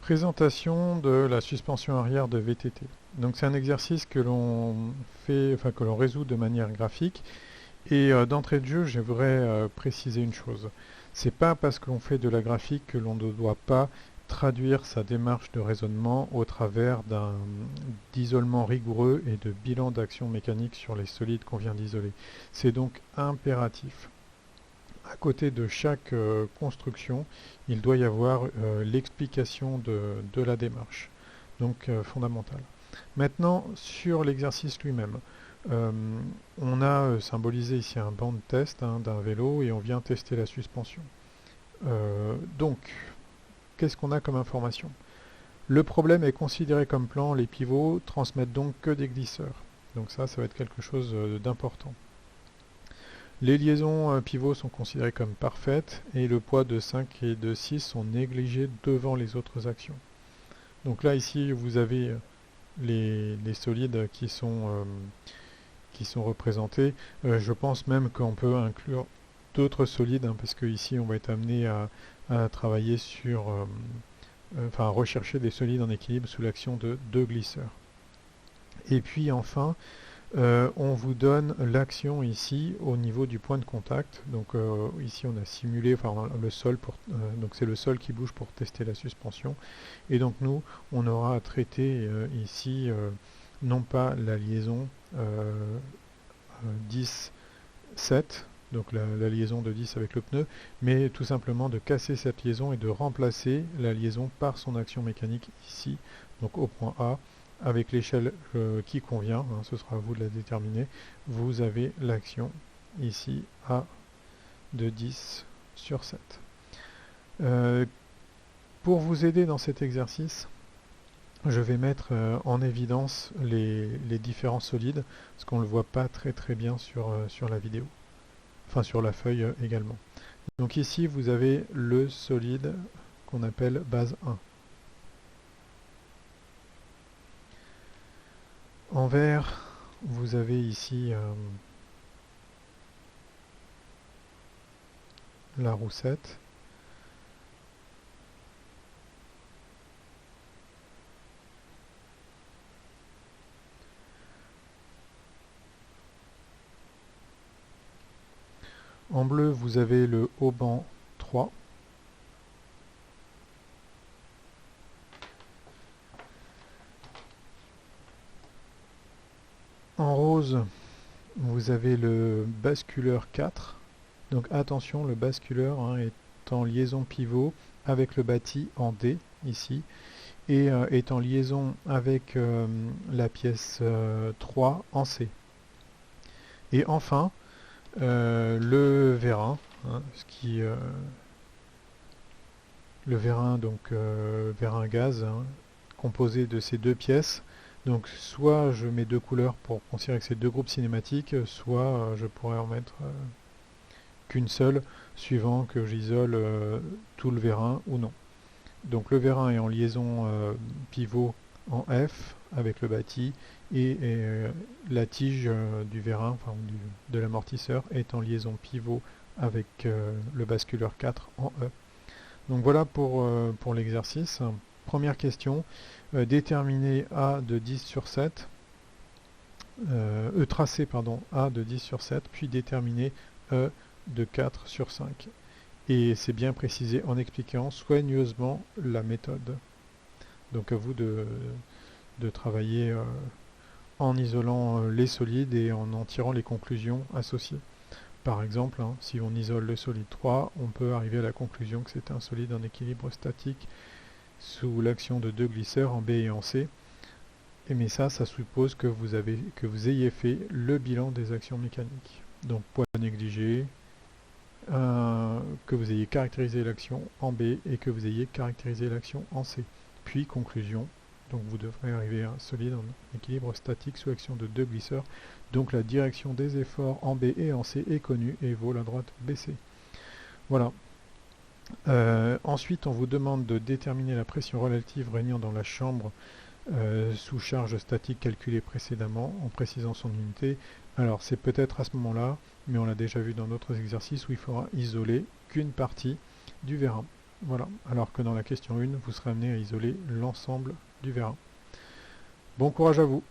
Présentation de la suspension arrière de VTT. Donc c'est un exercice que l'on fait, enfin que l'on résout de manière graphique. Et d'entrée de jeu, j'aimerais préciser une chose. C'est pas parce qu'on fait de la graphique que l'on ne doit pas traduire sa démarche de raisonnement au travers d'un d'isolement rigoureux et de bilan d'action mécanique sur les solides qu'on vient d'isoler. C'est donc impératif. À côté de chaque construction, il doit y avoir l'explication de la démarche, donc fondamentale. Maintenant, sur l'exercice lui-même, euh, on a symbolisé ici un banc de test d'un vélo et on vient tester la suspension. Donc, qu'est-ce qu'on a comme information? Le problème est considéré comme plan, les pivots transmettent donc que des glisseurs. Donc ça va être quelque chose d'important. Les liaisons pivots sont considérées comme parfaites et le poids de 5 et de 6 sont négligés devant les autres actions. Donc là ici vous avez les solides qui sont représentés. Je pense même qu'on peut inclure d'autres solides parce que ici on va être amené à travailler sur, enfin à rechercher des solides en équilibre sous l'action de deux glisseurs. Et puis enfin, on vous donne l'action ici au niveau du point de contact. Donc ici on a simulé enfin, le sol, donc c'est le sol qui bouge pour tester la suspension. Et donc nous, on aura à traiter ici non pas la liaison 10-7, donc la liaison de 10 avec le pneu, mais tout simplement de casser cette liaison et de remplacer la liaison par son action mécanique ici, donc au point A, avec l'échelle qui convient, ce sera à vous de la déterminer. Vous avez l'action ici A de 10 sur 7. Pour vous aider dans cet exercice, je vais mettre en évidence les différents solides, parce qu'on ne le voit pas très bien sur la vidéo, enfin sur la feuille également. Donc ici vous avez le solide qu'on appelle base 1. En vert, vous avez ici la roussette. En bleu, vous avez le haut-banc 3. En rose, vous avez le basculeur 4. Donc attention, le basculeur est en liaison pivot avec le bâti en D, ici, et est en liaison avec la pièce 3 en C. Et enfin, le vérin, le vérin, donc vérin gaz, composé de ces deux pièces. Donc soit je mets deux couleurs pour considérer que c'est deux groupes cinématiques, soit je pourrais en mettre qu'une seule, suivant que j'isole tout le vérin ou non. Donc le vérin est en liaison pivot en F avec le bâti et la tige du vérin, enfin de l'amortisseur, est en liaison pivot avec le basculeur 4 en E. Donc voilà pour l'exercice. Première question, déterminer A de 10 sur 7, tracer pardon, A de 10 sur 7, puis déterminer E de 4 sur 5. Et c'est bien précisé en expliquant soigneusement la méthode. Donc à vous de travailler en isolant les solides et en tirant les conclusions associées. Par exemple, si on isole le solide 3, on peut arriver à la conclusion que c'est un solide en équilibre statique sous l'action de deux glisseurs en B et en C. Mais ça suppose que vous ayez fait le bilan des actions mécaniques. Donc poids négligé, que vous ayez caractérisé l'action en B et que vous ayez caractérisé l'action en C. Puis conclusion, donc vous devrez arriver à un solide en équilibre statique sous action de deux glisseurs. Donc la direction des efforts en B et en C est connue et vaut la droite BC. Voilà. Ensuite, on vous demande de déterminer la pression relative régnant dans la chambre sous charge statique calculée précédemment en précisant son unité. Alors c'est peut-être à ce moment-là, mais on l'a déjà vu dans d'autres exercices où il faudra isoler qu'une partie du vérin. Voilà, alors que dans la question 1, vous serez amené à isoler l'ensemble du vérin. Bon courage à vous!